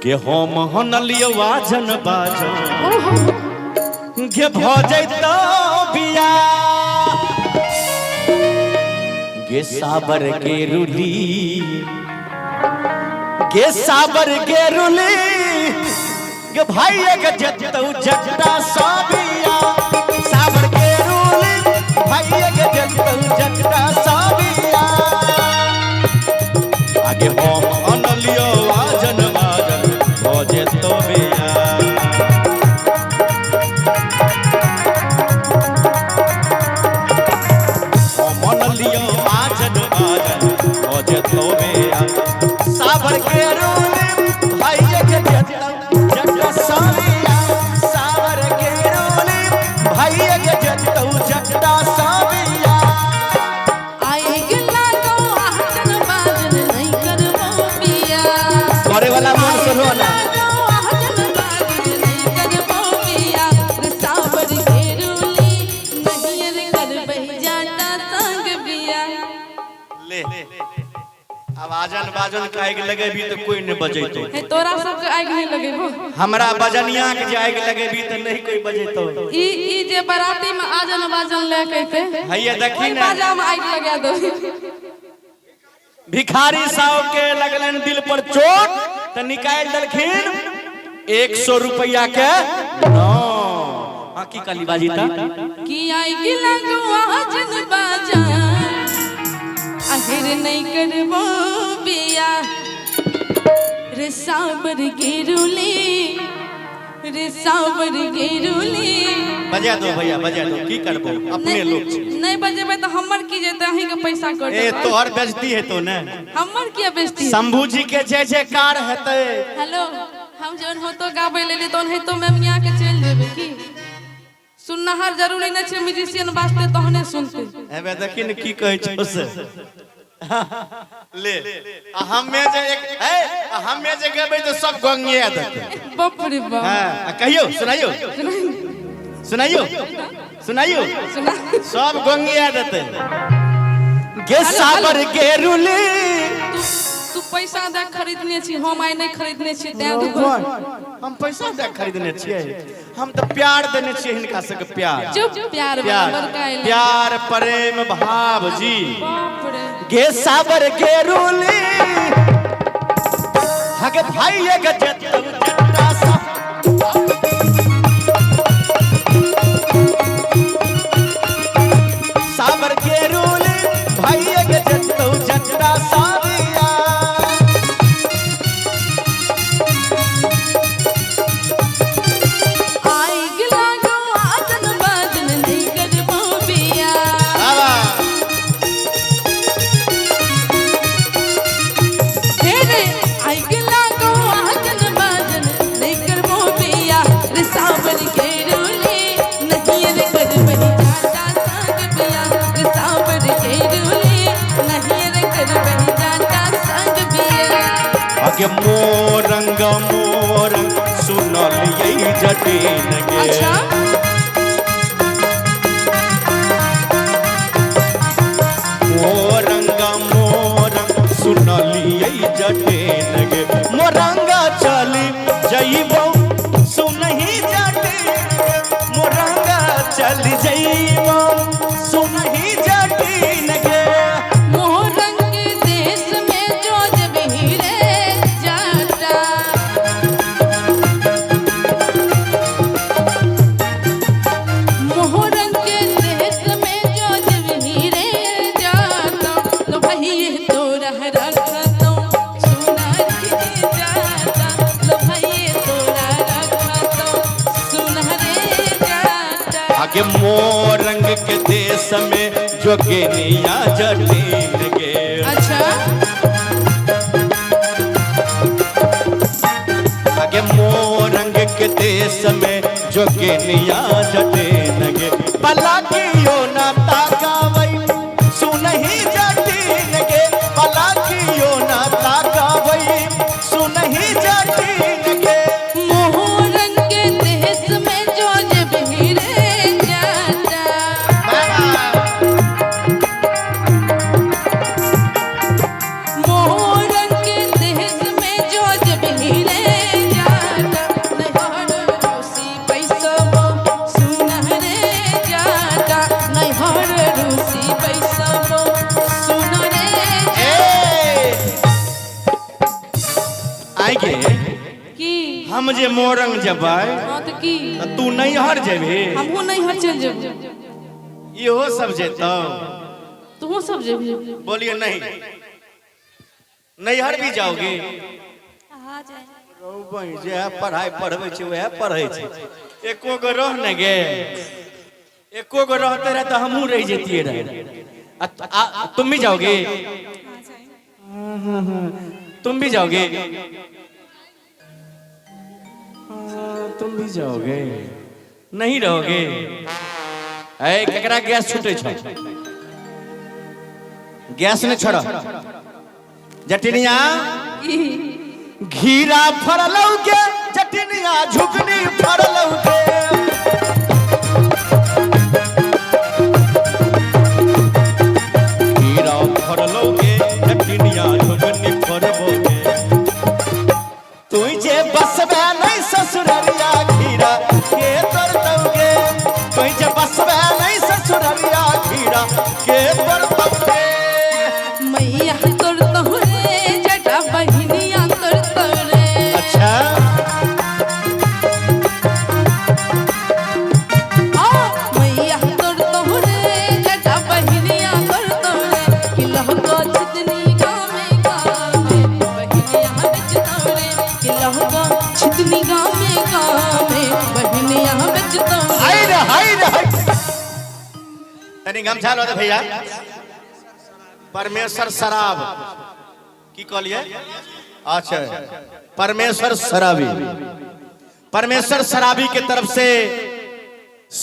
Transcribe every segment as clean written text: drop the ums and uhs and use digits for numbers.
के हम हनलियो वाजन बाजन के भजैतो बिया गे साबर के रुली गे साबर के रुली गे भाई के जतौ जट्टा साबिया साबर के रुली भाई के जतौ जट्टा साबिया आगे हम अनलियो वाजन बाजन भजैतो बिया साबर के रूले भाई के जट्टा साबिया साबर के रूले भाई के जट्टा साबिया आई गिला को आहजन बाजन नहीं करबो बिया करे वाला मन सुनो ना आहजन बाजन नहीं करबो बिया साबर के रूली नहीं रे करबै जाटा संग बिया ले अब आजन बाजन काहे के लगेबी तो कोई न बजैतो हे तोरा सब के आग नहीं लगेबो हमरा बजनिया के जे आग लगेबी तो नहीं कोई बजैतो ई जे बराती में आजन बाजन ले कहते हैया देखी ना बाजा में आग लगा दो भिखारी साहब के लगलन दिल पर चोट तो निकाल दलखिन 100 रुपया के नो हां की काली बाजी था कि आई गिला को आजन बाजा आखिर नहीं करबो बिया रे साबर के रूली बजा दो भैया बजा दो की करबो अपने लोग नहीं बजेबे तो हमर की जेते अही के पैसा कट ए तोहर बेइज्जती है तो ने हमर की बेइज्जती शंभू जी के जय जयकार हेतै हेलो हम जोन हो तो गाबै लेली तोन है तो मैं मियां के चल देबे की सुननहार जरूरी नहीं छे म्यूजिशियन वास्ते तहने सुनते एबे देखि न की कहै छौ से ले हमे जे एक है हमे जे गेबै तो सब गंगिया देतै बाप रे बाप हां कहियो सुनाइयो सुनाइयो सब गंगिया देतै गे साबर के रुली तू पैसा दे खरीदने छी हम आई नहीं खरीदने छी दे हम पैसा दे खरीदने छियै हम तो प्यार देने छियै हिनका सबके प्यार चुप प्यार प्यार प्रेम भाव जी बाप रे गे साबर के रूली हगे भाई के जट्टा साबर के रूली भाई के जट्टा साबिया आई गिला को आजन बाजन नहीं करबो बिया हे रे आई गिला को आजन बाजन नहीं करबो बिया रे साबर के रूली नहीं रे करबै जाटा संग बिया रे साबर के रूली नहीं रे करबै जाटा संग बिया आगे मोरंग सुनल यही जटिन गे अच्छा मोरंग सुनल यही जटिन गे मोरंग चली जइबो सुनही जटिन मोरंग चली जइबो सुनही जटिन गे मोहरंग के देश में जो जब हीरे जाता मोहरंग के देश में जो जब हीरे जाता तो भाई तो रह रखता सुना रे जाता तो भाई तो रह रखता सुना रे जाता आगे मोरंग के देश में जोगिनिया जटिन गे अच्छा आगे मोरंग के देश में जोगिनिया जटिन गे पलाकियो ना ताकावै सुनही जटिन गे पलाकियो ना ताकावै सुनही जटिन गे मोहरंग के देश में जो जब हीरे जाता है के की हम जे मोरंग जबाय हां तो की तू नैहर जेबे हमहू नहीं हर चल जेब इहो सब जेतौ तू सब जेब बोलिए नहीं नैहर भी जाओगे हां जाए रोबई जे पढ़ाई पढ़बै छै वह पढ़ै छै एको गो रह न गे एको गो रहते रहे तो हमहू रह जेतिए रहे तुम भी जाओगे तुम भी जाओगे तुम भी जाओगे नहीं रहोगे ऐ केकरा गैस छूटे छ गैस ने छोड़ जटिनिया घीरा फरलौ के जटिनिया झुकनी फरलौ के घीरा फरलौ के जटिनिया झुकनी फरबो के तू जे बसबे नहीं ससुररिया घीरा के तोरतौगे तू जे बसबे नहीं ससुररिया घीरा के तोरतौगे मैया तोर तोरे जटा बहिनिया तोर तोरे अच्छा मैया तोर तोरे जटा बहिनिया तोर तोरे किलह को छितनी गामे गामे बहिनिया बिच तोरे किलह को छितनी गामे गामे बहिनिया बिच तोरे हाय रे तनी गमछा लो दे भैया परमेश्वर शराब की कहलिए अच्छा परमेश्वर शराबी परमेश्वर शराबी के तरफ से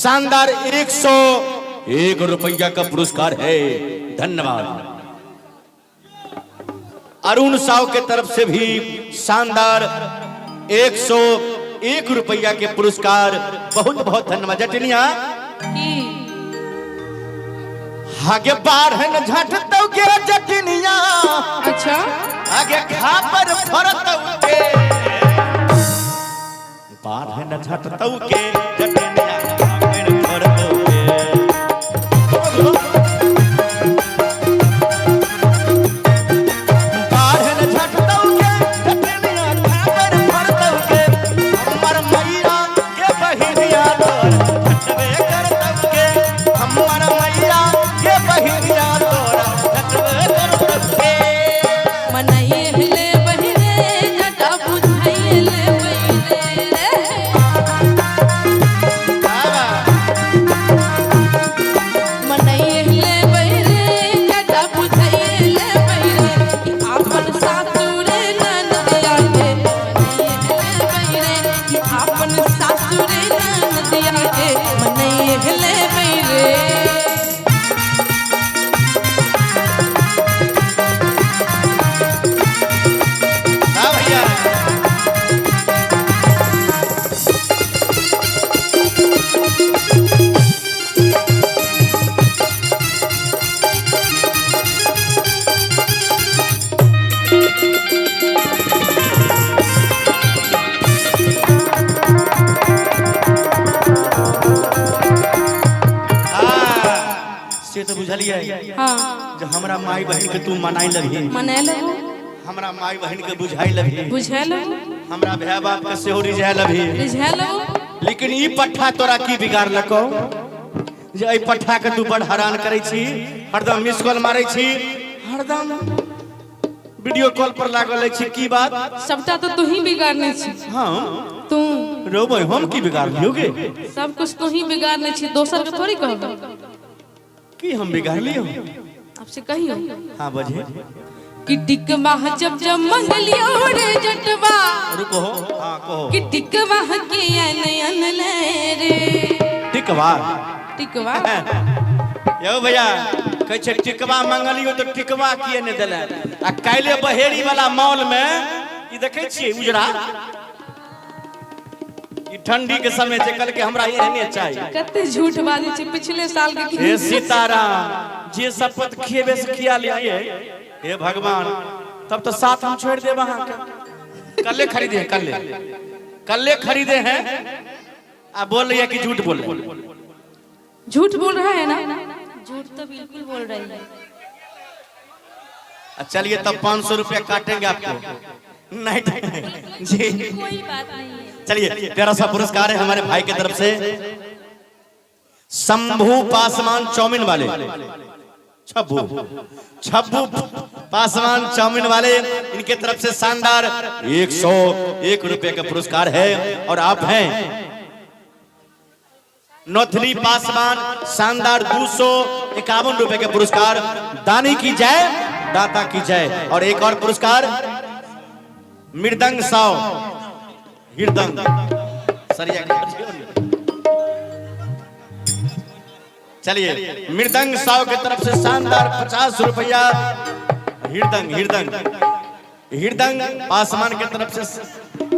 शानदार 101 रुपया का पुरस्कार है धन्यवाद अरुण साव के तरफ से भी शानदार 101 रुपया के पुरस्कार बहुत बहुत धन्यवाद जटिनिया आगे बाढ़न झटतौ के जटिनिया अच्छा आगे खापर फरतौ के बाढ़न झटतौ के जटिनिया खापर फरतौ के बाढ़न झटतौ के जटिनिया खापर फरतौ के हमर मैया के बहिनिया तोर झटबे करतौ के हमर मैया के बहिनिया तोरा झटबे करतौ के मनाइए ले बहिरे जटा बुझाइए ले बहिरे मनाइए ले बहिरे जटा बुझाइए ले बहिरे कि आपन सासुरे ननदिया के मनाइए ले बहिरे कि आपन सासुरे ननदिया के मनाइए ले बहिरे भैया से तो बुझलिए हां जो हमरा माई बहन के तू मनाई लगी मनाए लगो हमरा माई बहन के बुझाई लगी बुझा लगो हमरा भैया बाप के सेहो रिझाई लगी रिझा लगो लेकिन ई पट्ठा तोरा की बिगाड़ लको जे ई पट्ठा के तू बड़ हैरान करे छी हरदम मिस कॉल मारे छी हरदम वीडियो कॉल पर लागल छी की बात सबटा तो तू ही बिगाड़ने छी हां तू रोबो हम की बिगाड़ लियोगे सब कुछ तू ही बिगाड़ने छी दोसर के थोड़ी कहबो की हम बिगाड़ लियो आपसे कहियो हां बजे कि टिकवा जब जब मंगलियो रे जटवा रुको हां कहो कि टिकवा के नयन ले रे टिकवा टिकवा यो भैया कह छै टिकवा मंगलियो तो टिकवा किए ने देले आ काइले बहेड़ी वाला मॉल में ई देखे छी उजरा ई ठंडी के समय जे कल के हमरा एहने चाहिए कते झूठ बाजी छी पिछले साल के हे सीताराम जे शपथ खिएबे से खिया लिए हे भगवान तब तो साथ हम छोड़ देब अहाँ के कल्ले खरीदे कल्ले खरीदे हैं आ बोल रही है कि झूठ बोल रही है झूठ बोल रहा है ना झूठ तो बिल्कुल बोल रही है। चलिए तब 500 रुपया काटेंगे आपको नहीं जी, कोई बात नहीं है। चलिए प्यारा सा पुरस्कार है हमारे भाई की तरफ से, शंभू पासवान चाउमीन वाले, छब्बू पासवान चाउमीन वाले, इनके तरफ से शानदार 101 रुपए का पुरस्कार है। और आप हैं नौथली पासवान, शानदार 251 रुपए के पुरस्कार। दानी की जय, दाता की जय। और एक और पुरस्कार मृदंग साव, हृदंग चलिए मृदंग साव की तरफ से शानदार 50 रुपया। हृदंग पासवान की तरफ से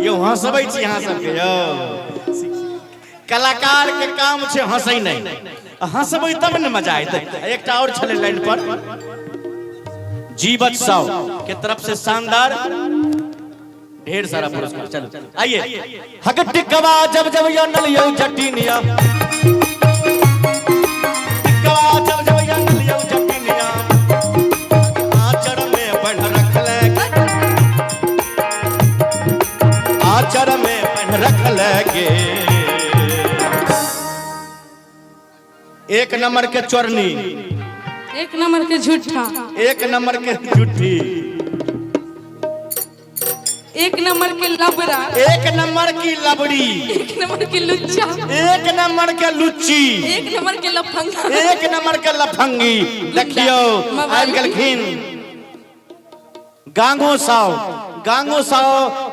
ये हंसबै छी यहाँ सबके यौ, कलाकार के काम छे हंसै नहीं, हंसबै तब न मजा आयत। एक और छले लाइन पर जीवत साव के तरफ से शानदार ढेर सारा पुरस्कार। चलो आइए, हक टिकवा जब जब यो नलियो जटिनिया, टिकवा जब जब यो नलियो जटिनिया, आचर में बन रख ले, आचर में बन रख लेगे। एक नंबर के चोरनी, एक नंबर के झूठा, एक नंबर के झूठी, एक नंबर के लबड़ा, एक नंबर की लबड़ी, एक नंबर के लुच्चा, एक नंबर के लुच्ची, एक नंबर के लफंगा, एक नंबर के लफंगी। देखियो आबि गेलखिन गांगो साव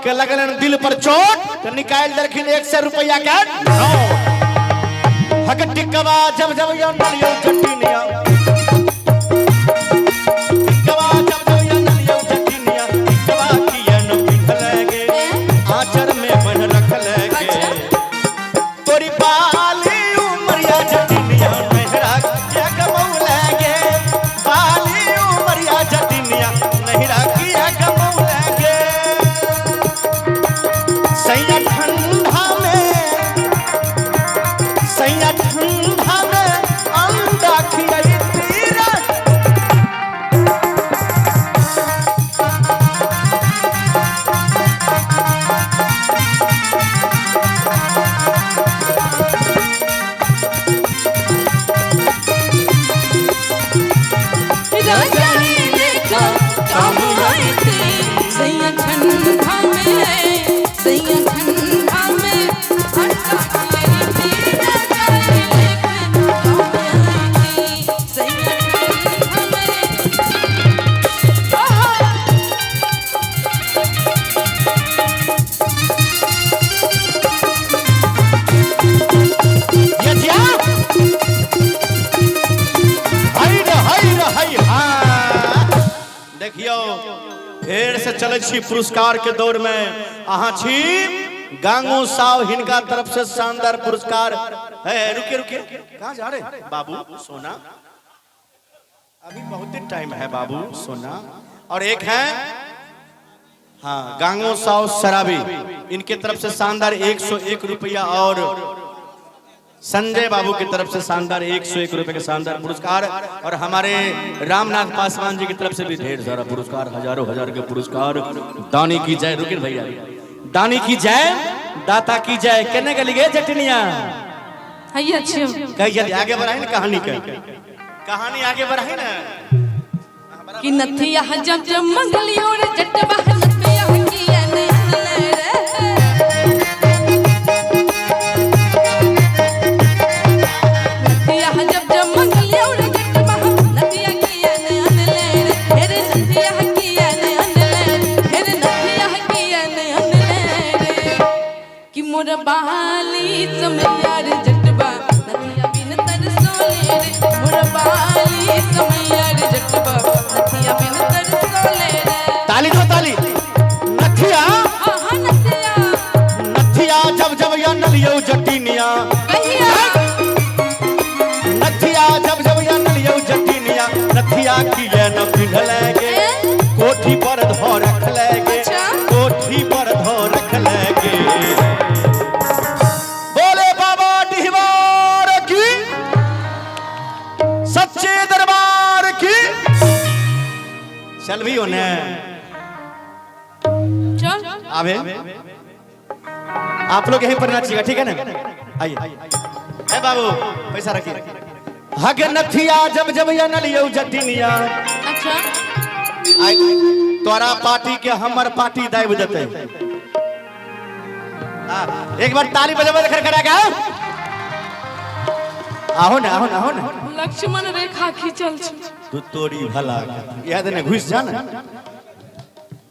के लगलन दिल पर चोट, तो निकाल देलखिन 100 रुपया के नोट। हक टिकवा जब जब यो नलियो जटिनिया, टिकवा जब जब यो नलियो जटिनिया, टिकवा किया न पिघलेगे, आचर में बन रख लेगे। तोरी बाली उमरिया जटिनिया, नहरा किया गमौलेगे, बाली उमरिया जटिनिया, नहरा किया गमौलेगे। सैया ठंडा में अंडा खियाई तीरा, राजा लेखा काम आई थी, सैया ठंडा में, सैया ठंडा में अंडा खिलाई थी। राजा लेखा काम आई थी, सैया ठंडा में। ये दिया हाय हाँ। देखियो फेर से चले छी पुरस्कार के दौर में। अहाँ छी गांगो साव, हिनका तरफ से शानदार पुरस्कार है। रुके कहाँ जा रहे बाबू सोना, अभी बहुत ही टाइम है बाबू सोना। और एक है हाँ गांगो साव शराबी, इनके तरफ से शानदार 101 रुपया। और संजय बाबू की तरफ से शानदार 101 रुपए के शानदार पुरस्कार। और हमारे रामनाथ पासवान जी की तरफ से भी ढेर सारा पुरस्कार, हजारों हजार के पुरस्कार। दानी की जय, रुकिन भैया, दानी की जय, दाता की जय। कहने के लिए जटनिया हाय अच्छे कही आगे बढ़ाई ना, कहानी आगे बढ़ाई ना। कि नथिया जब जब मंगलियो रे जटवा नथिया किया ने रे, नथिया जब जब मंगलियो रे जटवा नथिया किया ने रे, हेरे नथिया किया ने रे, हेरे नथिया किया ने रे। कि मोर बाली समैया रे जटवा नथिया बिन तरसोले रे, मोर बाली समैया रे जटवा नथिया बिन तरसोले रे। ताली दो ताली। नथिया नथिया जब जब या नलियो जटिनिया, नथिया जब जब या नलियो जटिनिया, नथिया की ये न पिघलेगे, कोठी पर धो रख लेगे, कोठी पर धो रख लेगे। बोले बाबा डिहवार की, सच्चे दरबार की। चल भी होने चल अबे आप लोग यहीं पर नाचिएगा, ठीक है ना? आइए ए बाबू पैसा रखिए। हग नथिया जब जब या नलियो जटिनिया। अच्छा आई तोरा पार्टी के हमर पार्टी दाइब देते। एक बार ताली बजाबे देख करेगा। आओ ना आओ ना आओ ना। लक्ष्मण रेखा खींचल छै। तू तोरी भला याद ने घुस जा ना।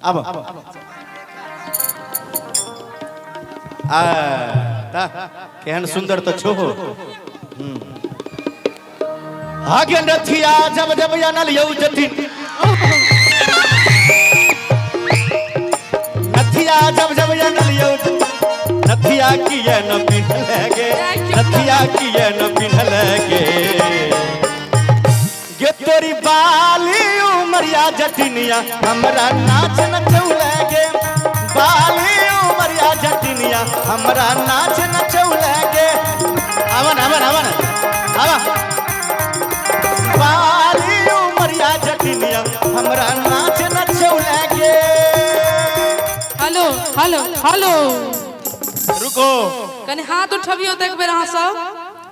अब केहन सुंदर तो छो। आगे नथिया जब जब या नलियो जटिन। नथिया जब जब या नलियो नथिया की ये न पिन्हलेगे। नथिया की ये न पिन्हलेगे। गे तोरी बाली उमरिया जटिनिया हमरा नाच नचौलेगे। बाली उमरिया जटिनिया हमरा नाच नचौलेगे। आवन आवन आवन आवन। बाली उमरिया जटिनिया हमरा नाच नचौलेगे। हेलो हेलो हेलो रुको कने हाथ उठबियो तो एक बेर अहाँ सब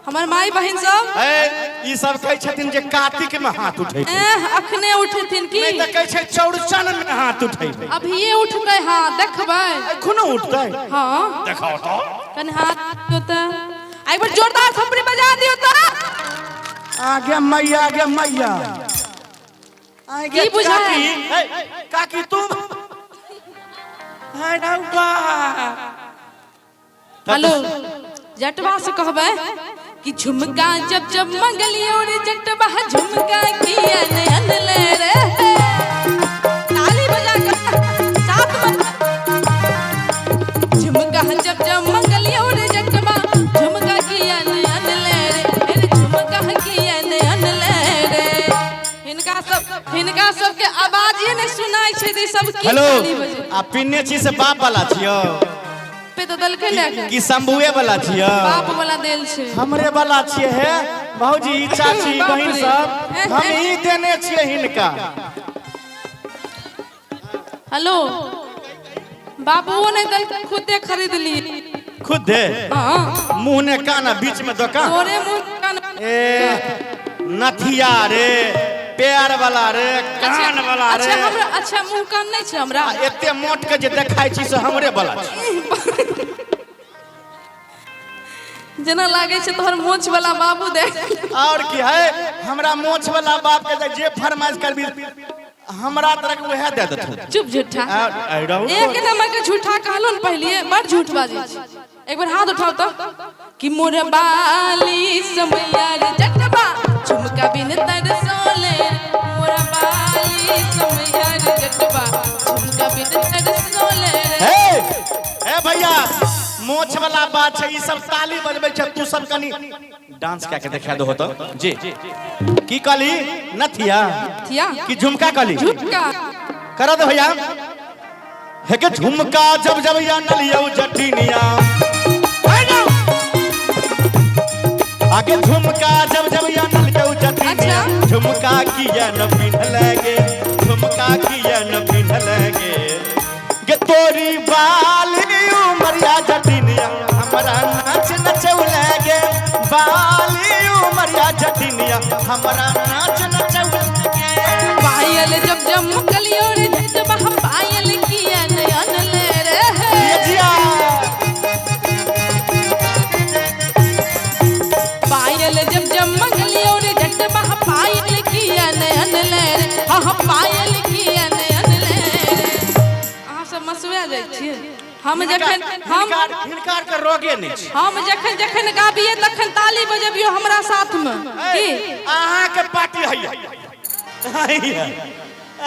हमर माई बहन सब ई सब कहै छथिन जे कार्तिक में हाथ उठै छै। अखने उठथिन की नहीं त कहै छै चौड़चन में हाथ उठै छै। अभिये उठतै हाथ देखबै। एखनो उठतै। हां देखाओ तो कने हाथ तो त एक बार जोरदार थप्पड़ी बजा दियो त। आगे मैया आगे मैया आगे की बुझा है? काकी तुम हाय डब्बा। हेलो जटवा से कहबै कि झुमका जब जब मंगलियो रे जटवा झुमका किया नयन ले रे। ताली बजा के साथ में झुमका जब जब मंगलियो रे जटवा झुमका किया नयन ले रे। झुमका किया नयन ले रे। हिनका सब के आवाज ये ने सुनाई छै रे सब की। हेलो ताली बजे आ पिन्ने छी से बाप वाला छियो पे तो दल के ले कि शंभुए वाला छियो? बाप वाला देल छै। हमरे वाला छिए है भौजी चाची बाप बहिन रे। सब हम ही देने छिए हिनका। हेलो बाबूओ ने दल खुदे खरीद ली। खुद दे हां मुंह ने काना बीच में दुकान। तोरे मुंह कान ए नथिया रे पैर वाला रे कान वाला रे। अच्छा हमरा अच्छा मुंह कान नहीं छै हमरा। एते मोट के जे देखाई छी से हमरे वाला छी। जना लागे छै तोहर मोछ वाला बाबू दे। और की है हमरा मोछ वाला बाप के जे फरमाइश करबी हमरा तरह के वह दे देथु। चुप झूठा रहू एक नंबर के झूठा कहलो न पहले बड़ झूठ बाजी छै। एक बार हाथ उठाओ तो कि मोर बाली समैया रे जटबा झुमका बिन तरसोले। मोर बाली समैया रे जटबा झुमका बिन तरसोले। ए भैया मोछ वाला बात छै। ई सब ताली बजबै छै तू सब कनी डांस क्या के दिखा दो हो तो जी। की कहली नथिया थिया कि झुमका कहली? झुमका करा दो भैया। है के झुमका जब जब या नलियो जटिनिया। आगे झुमका जब जब या नलियो जटिनिया। झुमका किया न पिन्हलेगे। झुमका किया न पिन्हलेगे। गे तोरी बाली उमरिया जटिनिया हमरा नाच नचौलेगे। बाली उमरिया जटिनिया हमरा नाच नचौलेगे। पायल जब जब मुकलियो रे जटबा पायल किया नयन ले रे। ये जिया पायल जब जब मंगलियो रे जटबा पायल किया नयन ले रे। हां पायल किया नयन ले रे। अहाँ सब मसुआ जाइ छियै। हम जखन हिनकार के रोगे नहीं छै। हम जखन जखन गाबिए तखन ताली बजबियो हमरा साथ में की। अहाँ के पार्टी हैया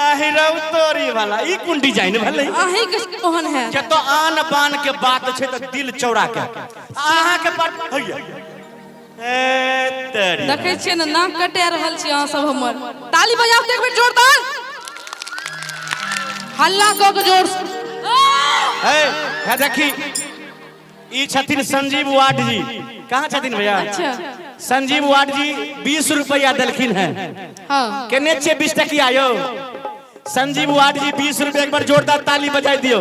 आही रौ तोरी वाला ई कोन डिजाइन भले? अहीं के कोहन है जे तो आन बान के बात छै त दिल चौड़ा के अहाँ के पार्टी हैया। ए तेरी देखे छियै ना नाक कटे रहल छी अहाँ सब हमर। ताली बजाओ एक बेर जोरदार हल्ला क के जोर से। है देखी ई छथिन संजीव वार्ड जी। कहाँ छथिन भैया? अच्छा संजीव वार्ड जी 20 रुपया देलखिन है। हां केने छे 20 टकिया यो? संजीव वार्ड जी 20 रुपया। एक बार जोरदार ताली बजाई दियो।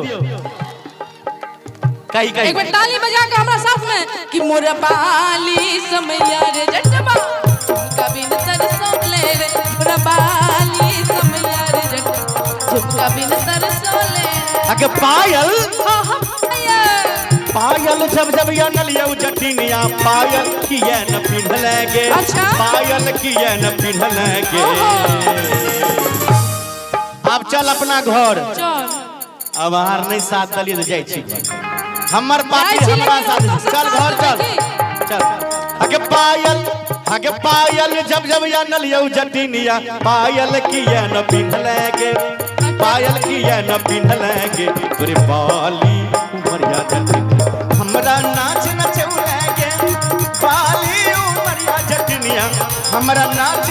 कही एक बार ताली बजा के हमरा साथ में कि मोर बाली समैया रे जटवा कभी न तरसोले रे मोर बाली समैया रे जटवा कभी न तरसोले आगे पायल पायल पायल जब जब या नलिया जटिनिया पायल किए न पिन्हलेगे अच्छा? पायल किए न पिन्हलेगे अब चल अपना घर चल अब हार नहीं साथ दलिए तो जाई छी हमर पार्टी हमरा साथ चल घर चल आगे पायल जब जब या नलिया जटिनिया पायल किए न पिन्हलेगे पायल किए न पिन्हलेगे तोरे बाली उमरिया जटिनिया हमरा नाच नचौलेगे बाली उमरिया जटिनिया हमरा नाच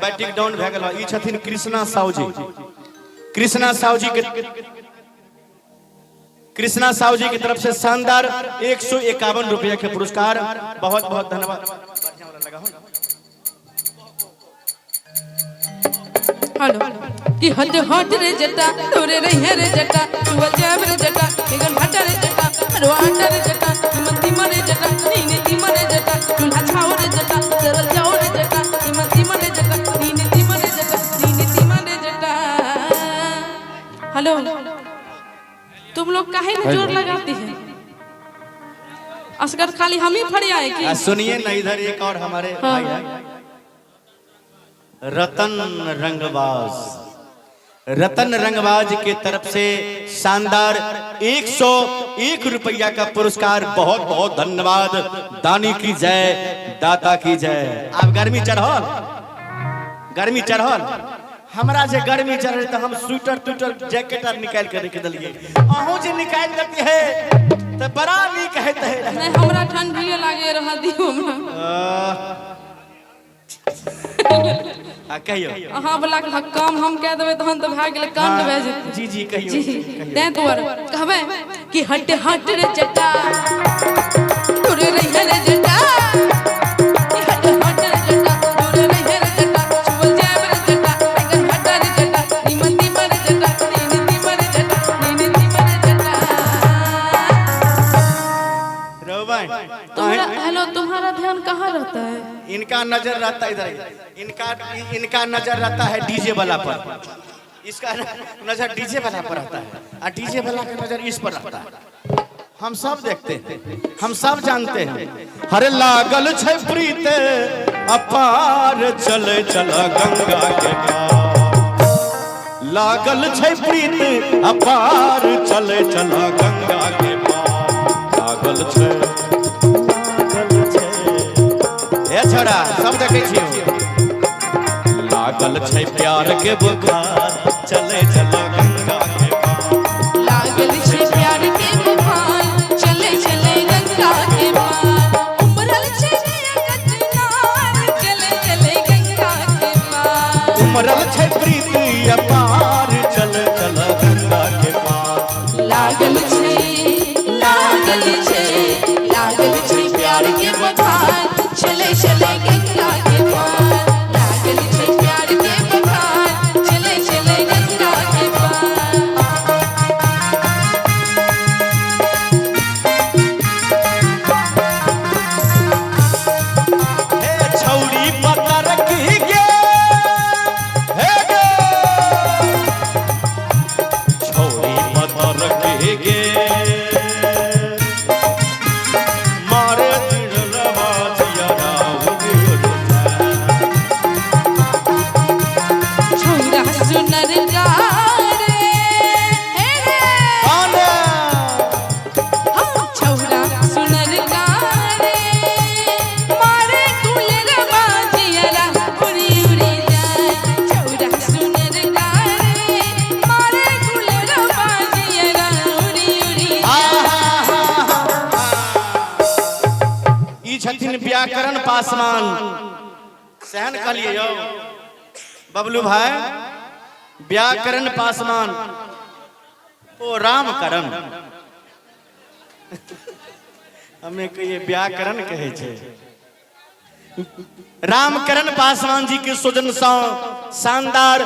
बैटिक डाउन भए गेल ई छथिन कृष्णा साहू जी कृष्णा साहू जी की तरफ से शानदार 151 रुपया के पुरस्कार बहुत बहुत धन्यवाद हेलो कि हट हट रे जटा तोरे रहे रे जटा तू जाब रे जटा एगन हट रे जटा रो हट रे जटा हिम्मती मरे जटा नीने मरे जटा चूल्हा छाओ रे जटा सरल जाओ रे जटा हिम्मती मरे जटा नीने मरे जटा हेलो तुम लोग काहे में जोर लगाती हैं असगर खाली हम ही फड़िया है कि सुनिए ना इधर एक और हमारे भाई है रतन रंगबाज के तरफ से शानदार 101 रुपया का पुरस्कार बहुत बहुत धन्यवाद दानी की जय दाता की जय। आप गर्मी चढ़ल हमरा जे गर्मी चढ़े तो हम स्वेटर टूटर जैकेट निकाल के रख दिलिए अहूं जे निकाल देती है तो बड़ा नीक हेते है नहीं हमरा ठंडियो लागे रह दियो कहियो अहाँ वाला के काम हम कह देबे तहन तो भाग गेल कांड भए जेतै जी जी कहियो तै तोर कहबे कि हट हट रे जटा तोरे रहे रे जटा कि हट हट रे जटा तोरे रहे रे जटा चुल जाब रे जटा एगन हट रे जटा निमंती मरे जटा नीति मरे जटा रोबाई तुम्हारा हेलो तुम्हारा ध्यान कहाँ रहता है इनका नजर रहता है इधर इनका नजर रहता है डीजे वाला पर इसका नजर डीजे वाला पर रहता है और डीजे वाला का नजर इस पर रहता है हम सब देखते हैं हम सब जानते हैं हरे लागल छै प्रीत अपार चले चला गंगा के पार लागल छै प्रीत अपार चले चला गंगा के पार लागल छै छोड़ा सब देखे छियो लागल छै प्यार के बुखार चले चला गंगा के पार लागल छै प्यार के बुखार चले चले गंगा के पार उमरल छै नया कचनार चले चले गंगा के पार उमरल छै प्रीति अपार चले चला गंगा के पार लागल छै प्यार के बुखार चले चले गंगा के पार लागल छै प्यार के बुखार व्याकरण पासवान सहन कर लिए यो बबलू भाई, व्याकरण पासवान ओ रामकरण हमें कहिए व्याकरण कहे छे। रामकरण पासवान जी के सुजन शानदार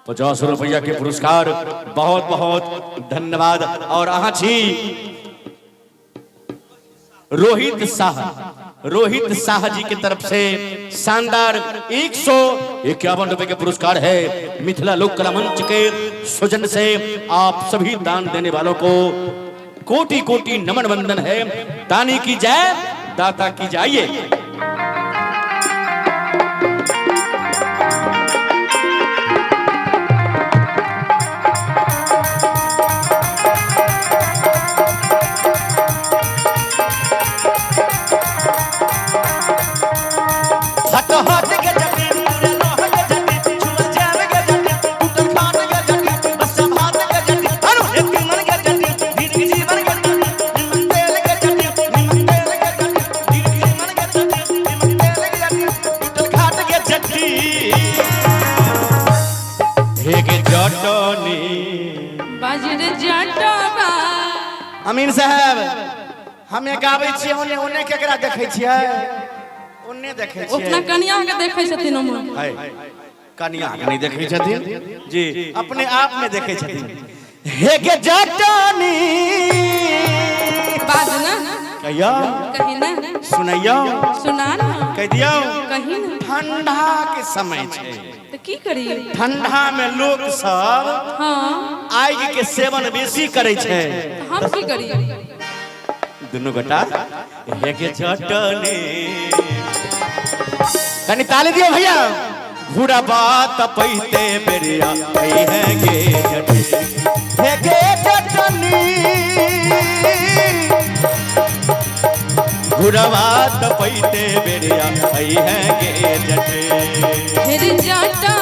50 रुपया के पुरस्कार, बहुत बहुत धन्यवाद। और अहाँ छी रोहित शाह जी की तरफ से शानदार 151 रुपए के पुरस्कार है। मिथिला लोक कला मंच के सुजन से आप सभी दान देने वालों को कोटि कोटि नमन वंदन है। दानी की जय, दाता की जाइए। अमीन साहब हमें गाबै छी, ओने ओने केकरा देखै छियै? ओने देखै छियै अपना कन्या के देखै छथिन। हम कन्या के नहीं देखै छथिन जी, अपने आप में देखै छथिन। हे गे जटनी बाज ना कहियो, कहीं ना सुनैयो, सुना ना कह दियो, कहीं ना। ठंडा के समय छे तो की करिए? ठंडा में लोग सब हाँ आग के सेवन बेसी करे छे। तो हम की करिए? दोनों बेटा हे गे जटनी कनी ताली दियो भैया। घुड़ा बात पैते बेरिया आई है गे जटनी, हे गे जटनी घुड़ा बात पैते बेरिया आई है गे जटनी। मेरी जाटा